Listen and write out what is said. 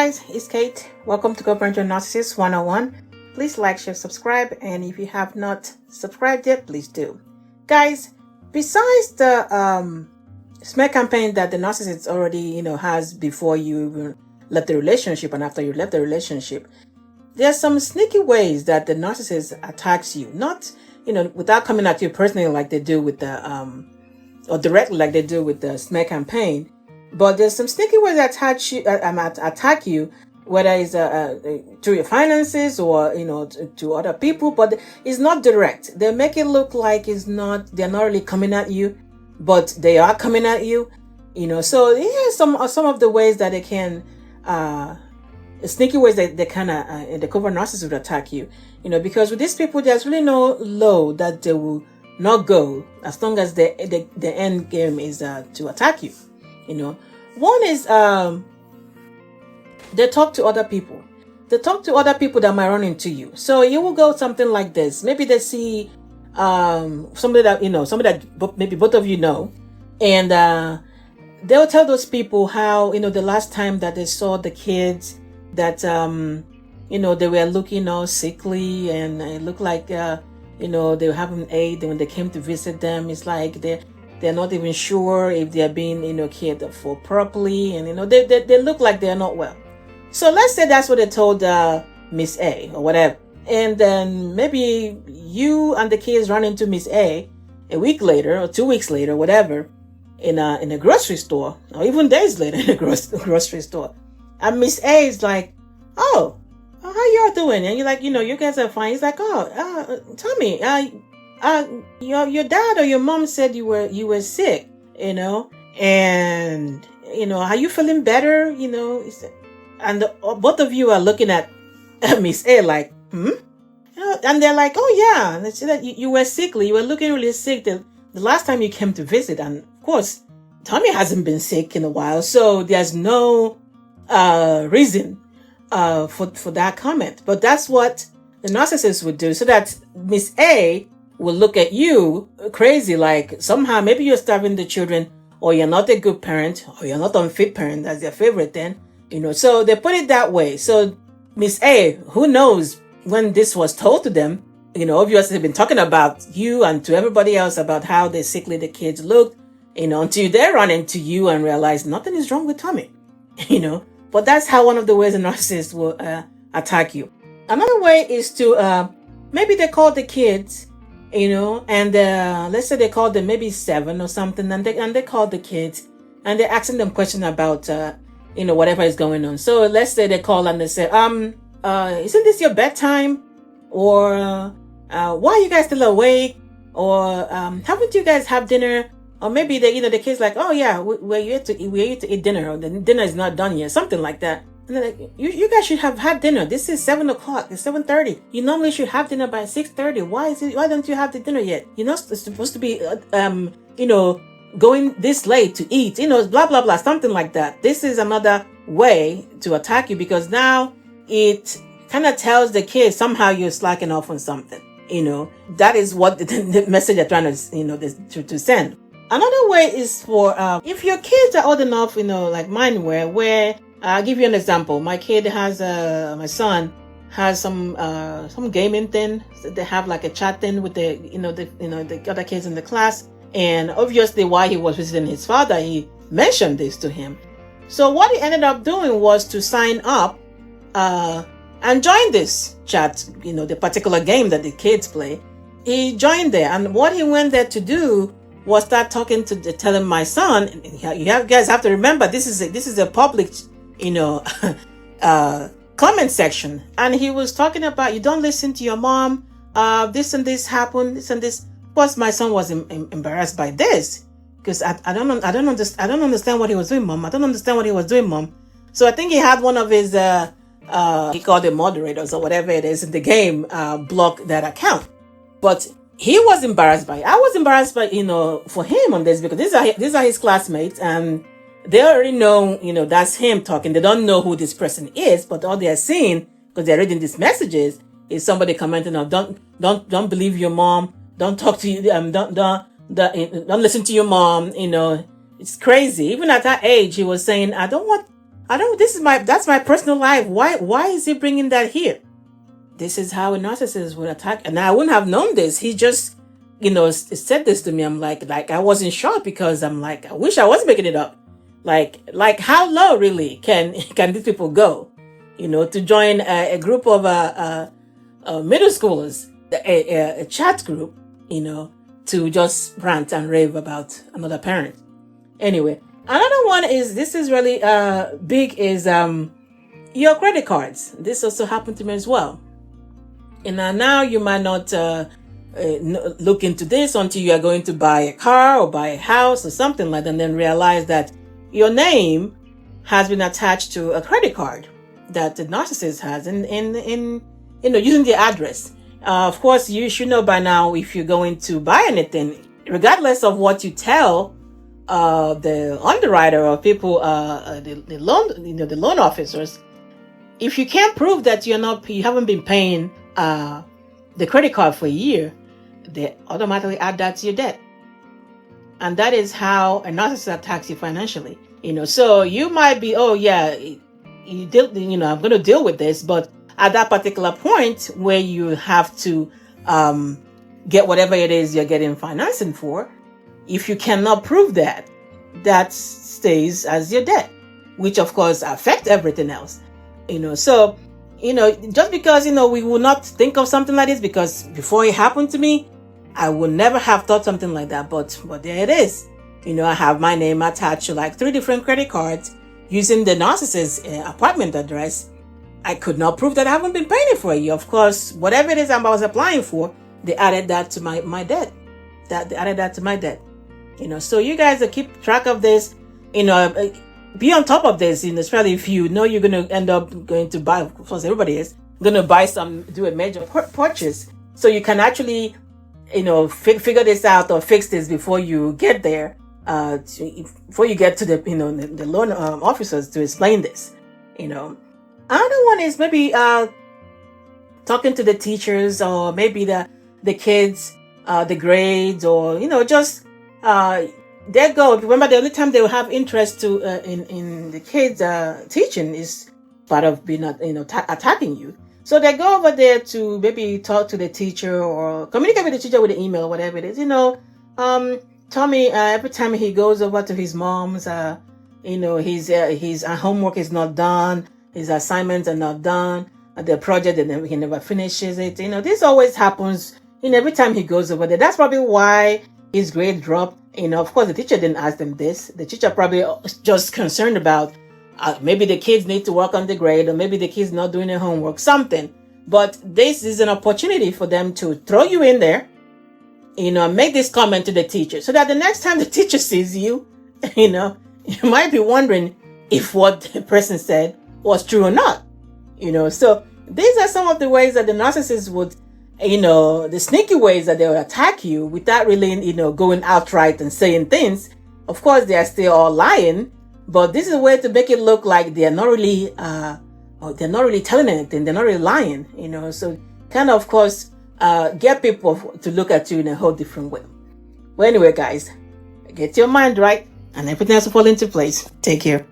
guys, it's Kate. Welcome to Covert Narcissist 101. Please like, share, subscribe, and if you have not subscribed yet, please do. Guys, besides the smear campaign that the narcissist already has before you even left the relationship and after you left the relationship, there are some sneaky ways that the narcissist attacks you. Not without coming at you personally like they do with the or directly like they do with the smear campaign. But there's some sneaky ways that attack you, whether it's through your finances or to other people. But it's not direct. They make it look like they're not really coming at you, but they are coming at you. So here's some of the ways that they can, sneaky ways that they kind of the covert narcissist would attack you. Because with these people, there's really no low that they will not go as long as the end game is to attack you. One is they talk to other people. They talk to other people that might run into you. So you will go something like this. Maybe they see somebody that maybe both of you know, and they'll tell those people how the last time that they saw the kids that they were looking all sickly and it looked like they were having AIDS when they came to visit them. It's like they're not even sure if they're being cared for properly, and they look like they're not well. So let's say that's what they told Miss A or whatever, and then maybe you and the kids run into Miss A a week later or 2 weeks later, whatever, in a grocery store, or even days later in a grocery store, and Miss A is like, "Oh, how y'all doing?" And you're like, "You guys are fine." He's like, "Oh, Tommy, your dad or your mom said you were sick, and are you feeling better?" And both of you are looking at Miss A like, and they're like, "Oh yeah," and they said that you were sickly, you were looking really sick the last time you came to visit, and of course, Tommy hasn't been sick in a while, so there's no reason for that comment. But that's what the narcissist would do, so that Miss A will look at you crazy, like somehow maybe you're starving the children, or you're not a good parent, or you're not unfit parent. That's their favorite then. So they put it that way. So Miss A, who knows when this was told to them, obviously they've been talking about you and to everybody else about how sickly the kids looked, until they run into you and realize nothing is wrong with Tommy, But that's how one of the ways a narcissist will attack you. Another way is to, maybe they call the kids, and let's say they call them maybe 7 or something, and they call the kids and they're asking them questions about whatever is going on. So let's say they call and they say, isn't this your bedtime? Or why are you guys still awake? Or haven't you guys have dinner? Or maybe the kids like, "Oh yeah, we're here to eat dinner, or the dinner is not done yet," something like that. And they're like, you guys should have had dinner. This is 7 o'clock. It's 7:30. You normally should have dinner by 6:30. Why don't you have the dinner yet? You're not supposed to be, going this late to eat, blah, blah, blah, something like that. This is another way to attack you, because now it kind of tells the kids somehow you're slacking off on something. That is what the message they're trying to send. Another way is for, if your kids are old enough, like mine were, where, I'll give you an example. My kid has, my son has some gaming thing. So they have like a chat thing with the other kids in the class. And obviously while he was visiting his father, he mentioned this to him. So what he ended up doing was to sign up, and join this chat, the particular game that the kids play. He joined there. And what he went there to do was start telling my son, you guys have to remember, this is a public, comment section. And he was talking about, you don't listen to your mom, this and this happened, this and this. Of course, my son was embarrassed by this, because I don't understand what he was doing, Mom. I don't understand what he was doing, Mom. So I think he had one of his, he called it moderators or whatever it is in the game, block that account. But he was embarrassed by it. I was embarrassed by, for him on this, because these are his classmates, and they already know, that's him talking. They don't know who this person is, but all they are seeing, because they're reading these messages, is somebody commenting on, don't believe your mom, don't talk to you, don't listen to your mom. It's crazy. Even at that age, he was saying, I don't That's my personal life. Why is he bringing that here? This is how a narcissist would attack. And I wouldn't have known this. He just, said this to me. I'm like I wasn't shocked because I'm like, I wish I was making it up. Like how low really can these people go? To join a group of middle schoolers, a chat group, to just rant and rave about another parent. Anyway, another one is, this is really big, is your credit cards. This also happened to me as well. And now you might not look into this until you are going to buy a car or buy a house or something like that, and then realize that your name has been attached to a credit card that the narcissist has in using the address. Of course, you should know by now, if you're going to buy anything, regardless of what you tell the underwriter or people, the loan officers, if you can't prove that you haven't been paying the credit card for a year, they automatically add that to your debt. And that is how a narcissist attacks you financially. So you might be, I'm going to deal with this, but at that particular point where you have to get whatever it is you're getting financing for, if you cannot prove that, that stays as your debt, which of course affects everything else. So, just because, we will not think of something like this, because before it happened to me, I would never have thought something like that. But there it is. I have my name attached to like 3 different credit cards using the narcissist's apartment address. I could not prove that I haven't been paying it for a year. Of course, whatever it is I was applying for, they added that to my debt. They added that to my debt. So you guys keep track of this. Be on top of this. Especially if you know you're going to end up going to buy. Of course, everybody is going to buy do a major purchase. So you can actually, figure this out or fix this before you get there. Before you get to the loan officers to explain this. Another one is maybe talking to the teachers, or maybe the kids, the grades, or just there go. Remember, the only time they will have interest in the kids teaching is part of being attacking you. So they go over there to maybe talk to the teacher or communicate with the teacher with an email or whatever it is. Tommy, every time he goes over to his mom's, his homework is not done, his assignments are not done, the project, and he never finishes it. This always happens. Every time he goes over there. That's probably why his grade dropped. Of course, the teacher didn't ask them this. The teacher probably just concerned about maybe the kids need to work on the grade, or maybe the kids not doing their homework, something. But this is an opportunity for them to throw you in there, make this comment to the teacher, so that the next time the teacher sees you, you might be wondering if what the person said was true or not. So these are some of the ways that the narcissist would, the sneaky ways that they will attack you without really, going outright and saying things. Of course, they are still all lying, but this is a way to make it look like they're not really, telling anything. They're not really lying, so kind of course, get people to look at you in a whole different way. Well, anyway, guys, get your mind right and everything else will fall into place. Take care.